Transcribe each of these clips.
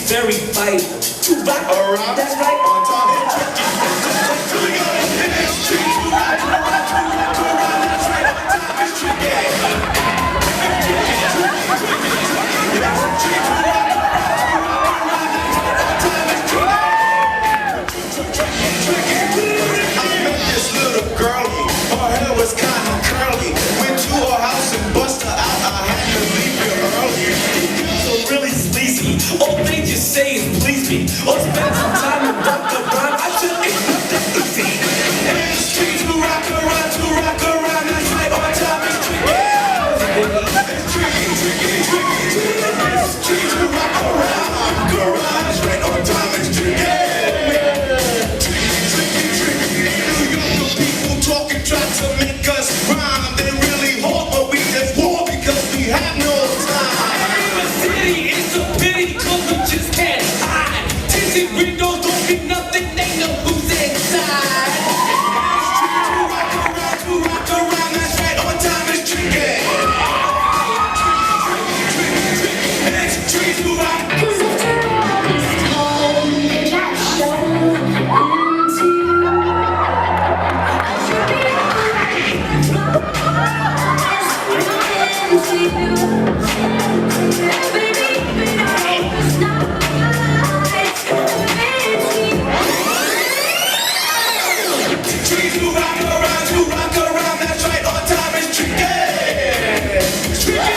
very vital. To rock around, that's right, on time. All they just say is please me. Or spend some time in Dr. Brown. I should ain't nothing easy. And the streets to rock around, that's right, on time is tricky. It's streets to rock around, that's right, on time is tricky. New York people talking, try to make us rhyme. They really hard, but we just war because we have no time. The city is a pity, cause we just can't hide. Tinted windows don't mean nothing, they know who's inside. To rock around, that's right, on time is tricky. It's trees to rock. Cause after all this time, it got shown into I should be baby, but I was not. Trees to rock around, that's right, on time is tricky. It's tricky.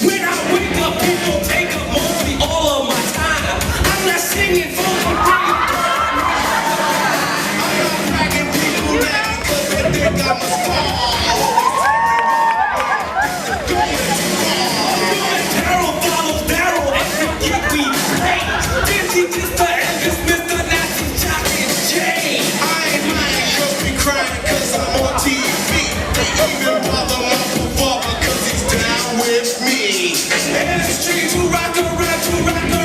When I wake up, people take up mostly all of my time. I'm not singing for the day. I'm not bragging people now because they think I'm a star. Daryl follows Daryl every gig we play. This is just the endless Mr. Nasty Jock and Jay. I ain't lying, girls be crying cause I'm on TV. They even bother my father cause he's down with me. And it's streets to rock around,